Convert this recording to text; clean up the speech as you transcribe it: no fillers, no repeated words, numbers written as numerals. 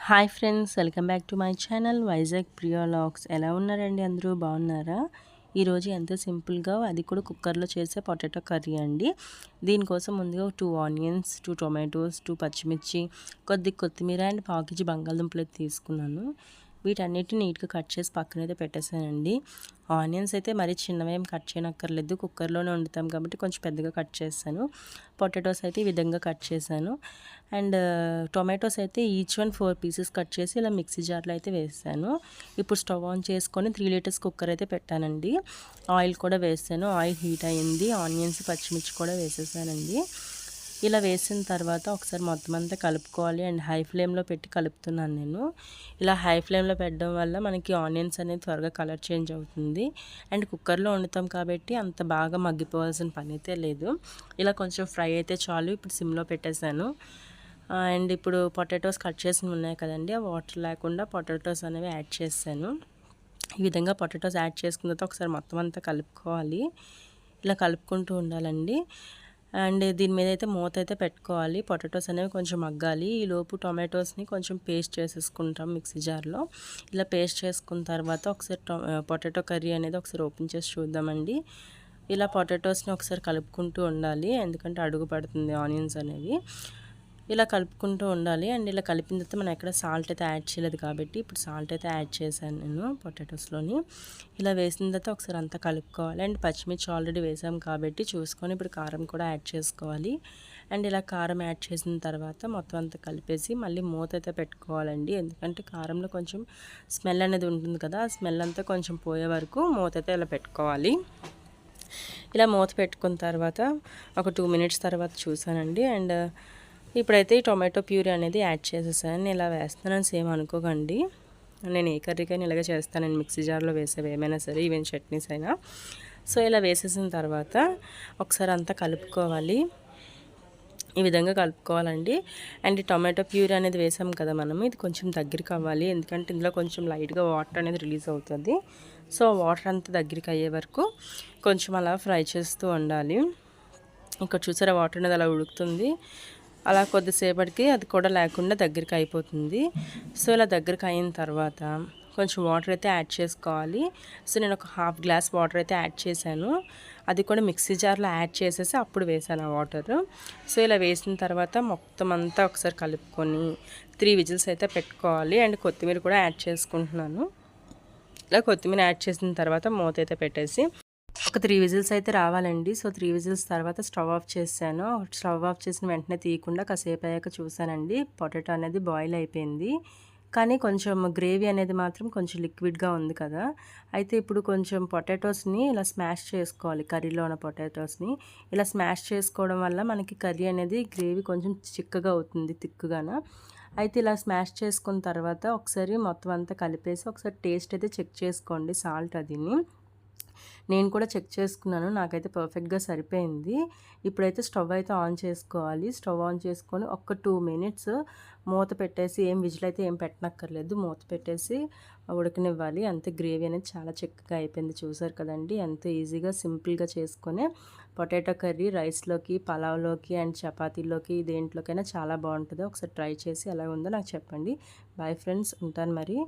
Hi friends, welcome back to my channel Vizag Priya vlogs. ఎలా ఉన్నారండి? అందరూ బాగున్నారా? ఈరోజు ఎంతో సింపుల్గా, అది కూడా కుక్కర్లో చేసే పొటాటో కర్రీ అండి. దీనికోసం ముందుగా 2 ఆనియన్స్, 2 టొమాటోస్, 2 పచ్చిమిర్చి, కొద్ది కొత్తిమీర అండ్ పావు కేజీ బంగాళదుంపలు తీసుకున్నాను. వీటన్నిటిని నీట్గా కట్ చేసి పక్కనైతే పెట్టేశానండి. ఆనియన్స్ అయితే మరీ చిన్నవేం కట్ చేయనక్కర్లేదు, కుక్కర్లోనే వండుతాం కాబట్టి కొంచెం పెద్దగా కట్ చేశాను. పొటాటోస్ అయితే ఈ విధంగా కట్ చేశాను. అండ్ టొమాటోస్ అయితే ఈచ్ 4 పీసెస్ కట్ చేసి ఇలా మిక్సీ జార్లో అయితే వేసాను. ఇప్పుడు స్టవ్ ఆన్ చేసుకొని 3 లీటర్స్ కుక్కర్ అయితే పెట్టానండి. ఆయిల్ కూడా వేసాను. ఆయిల్ హీట్ అయ్యింది. ఆనియన్స్, పచ్చిమిర్చి కూడా వేసేసానండి. ఇలా వేసిన తర్వాత ఒకసారి మొత్తం అంతా కలుపుకోవాలి. అండ్ హై ఫ్లేమ్లో పెట్టి కలుపుతున్నాను నేను. ఇలా హై ఫ్లేమ్లో పెట్టడం వల్ల మనకి ఆనియన్స్ అనేది త్వరగా కలర్ చేంజ్ అవుతుంది. అండ్ కుక్కర్లో వండుతాం కాబట్టి అంత బాగా మగ్గిపోవాల్సిన పని అయితే లేదు. ఇలా కొంచెం ఫ్రై అయితే చాలు. ఇప్పుడు సిమ్లో పెట్టేశాను. అండ్ ఇప్పుడు పొటాటోస్ కట్ చేసినవి ఉన్నాయి కదండి, ఆ వాటర్ లేకుండా పొటాటోస్ అనేవి యాడ్ చేశాను. ఈ విధంగా పొటాటోస్ యాడ్ చేసుకున్న తర్వాత ఒకసారి మొత్తం అంతా కలుపుకోవాలి. ఇలా కలుపుకుంటూ ఉండాలండి. అండ్ దీని మీద అయితే మూత అయితే పెట్టుకోవాలి. పొటాటోస్ అనేవి కొంచెం మగ్గాలి. ఈలోపు టొమాటోస్ని కొంచెం పేస్ట్ చేసేసుకుంటాం మిక్సీ జార్లో. ఇలా పేస్ట్ చేసుకున్న తర్వాత ఒకసారి పొటాటో కర్రీ అనేది ఒకసారి ఓపెన్ చేసి చూద్దామండి. ఇలా పొటాటోస్ని ఒకసారి కలుపుకుంటూ ఉండాలి, ఎందుకంటే అడుగు పడుతుంది ఆనియన్స్ అనేవి. ఇలా కలుపుకుంటూ ఉండాలి. అండ్ ఇలా కలిపిన తర్వాత మనం ఎక్కడ సాల్ట్ అయితే యాడ్ చేయలేదు కాబట్టి ఇప్పుడు సాల్ట్ అయితే యాడ్ చేశాను నేను పొటాటోస్లోని. ఇలా వేసిన తర్వాత ఒకసారి అంతా కలుపుకోవాలి. అండ్ పచ్చిమిర్చి ఆల్రెడీ వేసాం కాబట్టి చూసుకొని ఇప్పుడు కారం కూడా యాడ్ చేసుకోవాలి. అండ్ ఇలా కారం యాడ్ చేసిన తర్వాత మొత్తం అంతా కలిపేసి మళ్ళీ మూత అయితే పెట్టుకోవాలండి, ఎందుకంటే కారంలో కొంచెం స్మెల్ అనేది ఉంటుంది కదా, ఆ స్మెల్ అంతా కొంచెం పోయే వరకు మూత అయితే ఇలా పెట్టుకోవాలి. ఇలా మూత పెట్టుకున్న తర్వాత ఒక 2 మినిట్స్ తర్వాత చూసానండి. అండ్ ఇప్పుడైతే ఈ టొమాటో ప్యూరీ అనేది యాడ్ చేసేసాను. నేను ఇలా వేస్తున్నాను సేమ్ అనుకోకండి, నేను ఏ కర్రీకైనా ఇలాగే చేస్తానండి, మిక్సీ జార్లో వేసేవి ఏమైనా సరే, ఈవెన్ చట్నీస్ అయినా. సో ఇలా వేసేసిన తర్వాత ఒకసారి అంతా కలుపుకోవాలి. ఈ విధంగా కలుపుకోవాలండి. అండ్ ఈ టొమాటో ప్యూరీ అనేది వేసాం కదా మనం, ఇది కొంచెం దగ్గరికి అవ్వాలి, ఎందుకంటే ఇందులో కొంచెం లైట్గా వాటర్ అనేది రిలీజ్ అవుతుంది. సో వాటర్ అంతా దగ్గరికి అయ్యే వరకు కొంచెం అలా ఫ్రై చేస్తూ ఉండాలి. ఇక్కడ చూసారా, వాటర్ అనేది అలా ఉడుకుతుంది. అలా కొద్దిసేపటికి అది కూడా లేకుండా దగ్గరికి అయిపోతుంది. సో ఇలా దగ్గరికి అయిన తర్వాత కొంచెం వాటర్ అయితే యాడ్ చేసుకోవాలి. సో నేను ఒక హాఫ్ గ్లాస్ వాటర్ అయితే యాడ్ చేశాను. అది కూడా మిక్సీ జార్లో యాడ్ చేసేసి అప్పుడు వేసాను ఆ వాటర్. సో ఇలా వేసిన తర్వాత మొత్తం అంతా ఒకసారి కలుపుకొని 3 విజిల్స్ అయితే పెట్టుకోవాలి. అండ్ కొత్తిమీర కూడా యాడ్ చేసుకుంటున్నాను. ఇలా కొత్తిమీర యాడ్ చేసిన తర్వాత మూత అయితే పెట్టేసి ఒక 3 విజిల్స్ అయితే రావాలండి. సో 3 విజిల్స్ తర్వాత స్టవ్ ఆఫ్ చేశాను. స్టవ్ ఆఫ్ చేసిన వెంటనే తీయకుండా కాసేపు అయ్యాక చూసానండి, పొటాటో అనేది బాయిల్ అయిపోయింది. కానీ కొంచెం గ్రేవీ అనేది మాత్రం కొంచెం లిక్విడ్గా ఉంది కదా. అయితే ఇప్పుడు కొంచెం పొటాటోస్ని ఇలా స్మాష్ చేసుకోవాలి. కర్రీలో ఉన్న పొటాటోస్ని ఇలా స్మాష్ చేసుకోవడం వల్ల మనకి కర్రీ అనేది గ్రేవీ కొంచెం చిక్కగా అవుతుంది, తిక్కుగాన. అయితే ఇలా స్మాష్ చేసుకున్న తర్వాత ఒకసారి మొత్తం అంతా కలిపేసి ఒకసారి టేస్ట్ అయితే చెక్ చేసుకోండి, సాల్ట్ అదిని. నేను కూడా చెక్ చేసుకున్నాను, నాకైతే పర్ఫెక్ట్గా సరిపోయింది. ఇప్పుడైతే స్టవ్ అయితే ఆన్ చేసుకోవాలి. స్టవ్ ఆన్ చేసుకొని ఒక 2 మినిట్స్ మూత పెట్టేసి, ఏం విజిల్ అయితే ఏం పెట్టనక్కర్లేదు, మూత పెట్టేసి ఉడకనివ్వాలి. అంతే, గ్రేవీ అనేది చాలా చిక్కగా అయిపోయింది. చూసారు కదండి, ఎంతో ఈజీగా సింపుల్గా చేసుకొని పొటాటో కర్రీ రైస్లోకి, పలావ్లోకి అండ్ చపాతీలోకి దేంట్లోకైనా చాలా బాగుంటుంది. ఒకసారి ట్రై చేసి ఎలా ఉందో నాకు చెప్పండి. బాయ్ ఫ్రెండ్స్, ఉంటాను మరి.